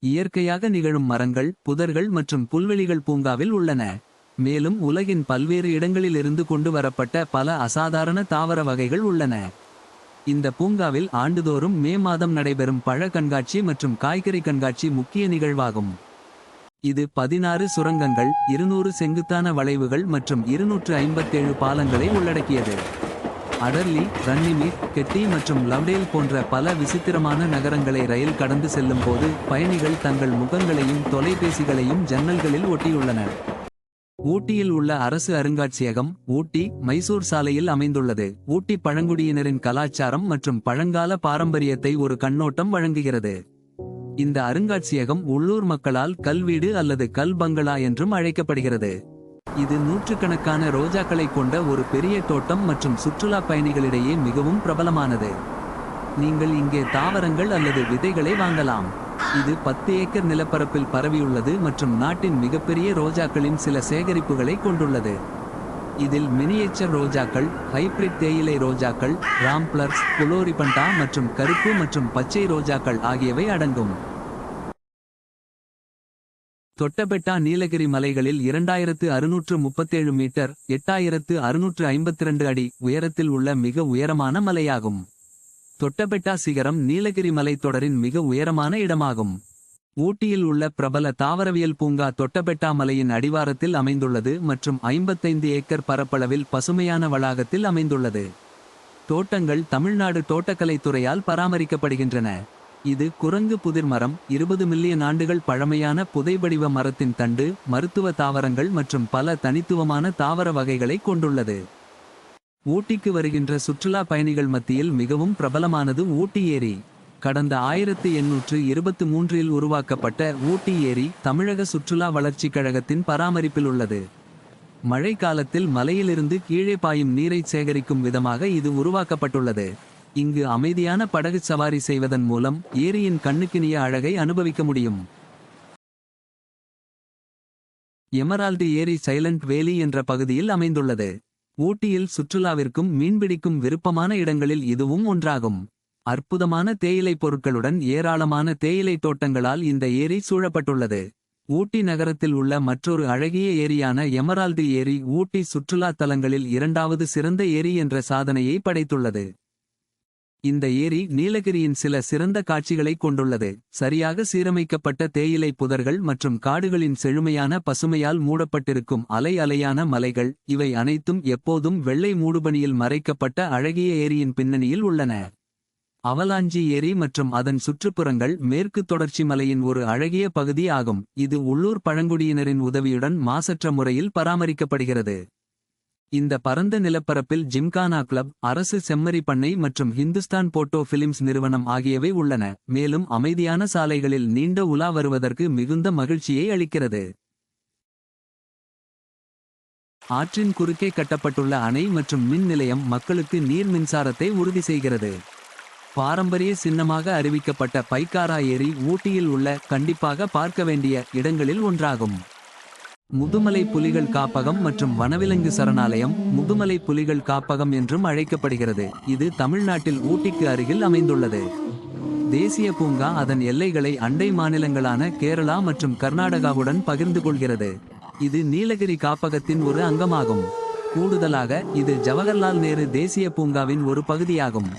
இயற்கையாக நிகழும் மரங்கள், புதர்கள் மற்றும் புல்வெளிகள் பூங்காவில் உள்ளன. மேலும் உலகின் பல்வேறு இடங்களிலிருந்து கொண்டு வரப்பட்ட பல அசாதாரண தாவர வகைகள் உள்ளன. இந்த பூங்காவில் ஆண்டுதோறும் மே மாதம் நடைபெறும் பழ கண்காட்சி மற்றும் காய்கறி கண்காட்சி முக்கிய நிகழ்வாகும். இது 16 சுரங்கங்கள், 200 செங்குத்தான வளைவுகள் மற்றும் 257 பாலங்களை உள்ளடக்கியது. அடர்லி, ரன்னிமீட், கெட்டி மற்றும் லவ்டேல் போன்ற பல விசித்திரமான நகரங்களை ரயில் கடந்து செல்லும் போது பயணிகள் தங்கள் முகங்களையும் தொலைபேசிகளையும் ஜன்னல்களில் ஒட்டியுள்ளனர். ஊட்டியில் உள்ள அரசு அருங்காட்சியகம் ஊட்டி, மைசூர் சாலையில் அமைந்துள்ளது. ஊட்டி பழங்குடியினரின் கலாச்சாரம் மற்றும் பழங்கால பாரம்பரியத்தை ஒரு கண்ணோட்டம் வழங்குகிறது. இந்த அருங்காட்சியகம் உள்ளூர் மக்களால் கல்வீடு அல்லது கல் பங்களா என்றும் அழைக்கப்படுகிறது. இது நூற்றுக்கணக்கான ரோஜாக்களை கொண்ட ஒரு பெரிய தோட்டம் மற்றும் சுற்றுலா பயணிகளிடையே மிகவும் பிரபலமானது. நீங்கள் இங்கே தாவரங்கள் அல்லது விதைகளை வாங்கலாம். இது 10 ஏக்கர் நிலப்பரப்பில் பரவியுள்ளது மற்றும் நாட்டின் மிகப்பெரிய ரோஜாக்களின் சில சேகரிப்புகளை கொண்டுள்ளது. இதில் மினியேச்சர் ரோஜாக்கள், ஹைபிரிட் தேயிலை ரோஜாக்கள், ராம்ப்ளர்ஸ், புளோரிபண்டா மற்றும் கருப்பு மற்றும் பச்சை ரோஜாக்கள் ஆகியவை அடங்கும். தொட்டபெட்டா நீலகிரி மலைகளில் 2637 மீட்டர் 8652 அடி உயரத்தில் உள்ள மிக உயரமான மலையாகும். தொட்டபெட்டா சிகரம் நீலகிரி மலைத்தொடரின் மிக உயரமான இடமாகும். ஊட்டியில் உள்ள பிரபல தாவரவியல் பூங்கா தொட்டபெட்டா மலையின் அடிவாரத்தில் அமைந்துள்ளது மற்றும் 55 ஏக்கர் பரப்பளவில் பசுமையான வளாகத்தில் அமைந்துள்ளது. தோட்டங்கள் தமிழ்நாடு தோட்டக்கலைத்துறையால் பராமரிக்கப்படுகின்றன. இது குரங்கு புதிர்மரம், 20 மில்லியன் ஆண்டுகள் பழமையான புதைபடிவ மரத்தின் தண்டு, மருத்துவ தாவரங்கள் மற்றும் பல தனித்துவமான தாவர வகைகளை கொண்டுள்ளது. ஊட்டிக்கு வருகின்ற சுற்றுலா பயணிகள் மத்தியில் மிகவும் பிரபலமானது ஊட்டி ஏரி. கடந்த 1823இல் உருவாக்கப்பட்ட ஊட்டி ஏரி தமிழக சுற்றுலா வளர்ச்சிக் கழகத்தின் பராமரிப்பில் உள்ளது. மழை காலத்தில் மலையிலிருந்து கீழே பாயும் நீரை சேகரிக்கும் விதமாக இது உருவாக்கப்பட்டுள்ளது. இங்கு அமைதியான படகு சவாரி செய்வதன் மூலம் ஏரியின் கண்ணுக்கினிய அழகை அனுபவிக்க முடியும். எமரால்டு ஏரி சைலண்ட் வேலி என்ற பகுதியில் அமைந்துள்ளது. ஊட்டியில் சுற்றுலாவிற்கும் மீன்பிடிக்கும் விருப்பமான இடங்களில் இதுவும் ஒன்றாகும். அற்புதமான தேயிலை பொருட்களுடன் ஏராளமான தேயிலை தோட்டங்களால் இந்த ஏரி சூழப்பட்டுள்ளது. ஊட்டி நகரத்தில் உள்ள மற்றொரு அழகிய ஏரியான எமரால்டு ஏரி ஊட்டி சுற்றுலா தலங்களில் 2வது சிறந்த ஏரி என்ற சாதனையை படைத்துள்ளது. இந்த ஏரி நீலகிரியின் சில சிறந்த காட்சிகளை கொண்டுள்ளது. சரியாக சீரமைக்கப்பட்ட தேயிலை புதர்கள் மற்றும் காடுகளின் செழுமையான பசுமையால் மூடப்பட்டிருக்கும் அலை அலையான மலைகள், இவை அனைத்தும் எப்போதும் வெள்ளை மூடுபனியில் மறைக்கப்பட்ட அழகிய ஏரியின் பின்னணியில் உள்ளன. அவலாஞ்சி ஏரி மற்றும் அதன் சுற்றுப்புறங்கள் மேற்கு தொடர்ச்சி மலையின் ஒரு அழகிய பகுதி ஆகும். இது உள்ளூர் பழங்குடியினரின் உதவியுடன் மாசற்ற முறையில் பராமரிக்கப்படுகிறது. இந்த பரந்த நிலப்பரப்பில் ஜிம்கானா கிளப், அரசு செம்மறி பண்ணை மற்றும் ஹிந்துஸ்தான் போட்டோ பிலிம்ஸ் நிறுவனம் ஆகியவை உள்ளன. மேலும் அமைதியான சாலைகளில் நீண்ட உலா வருவதற்கு மிகுந்த மகிழ்ச்சியை அளிக்கிறது. ஆற்றின் குறுக்கே கட்டப்பட்டுள்ள அணை மற்றும் மின் நிலையம் மக்களுக்கு நீர் மின்சாரத்தை உறுதி செய்கிறது. பாரம்பரிய சின்னமாக அறிவிக்கப்பட்ட பைக்காரா ஏரி ஊட்டியில் உள்ள கண்டிப்பாக பார்க்க வேண்டிய இடங்களில் ஒன்றாகும். முதுமலை புலிகள் காப்பகம் மற்றும் வனவிலங்கு சரணாலயம் முதுமலை புலிகள் காப்பகம் என்றும் அழைக்கப்படுகிறது. இது தமிழ்நாட்டில் ஊட்டிக்கு அருகில் அமைந்துள்ளது. தேசிய பூங்கா அதன் எல்லைகளை அண்டை மாநிலங்களான கேரளா மற்றும் கர்நாடகாவுடன் பகிர்ந்து கொள்கிறது. இது நீலகிரி காப்பகத்தின் ஒரு அங்கமாகும். கூடுதலாக இது ஜவஹர்லால் நேரு தேசிய பூங்காவின் ஒரு பகுதியாகும்.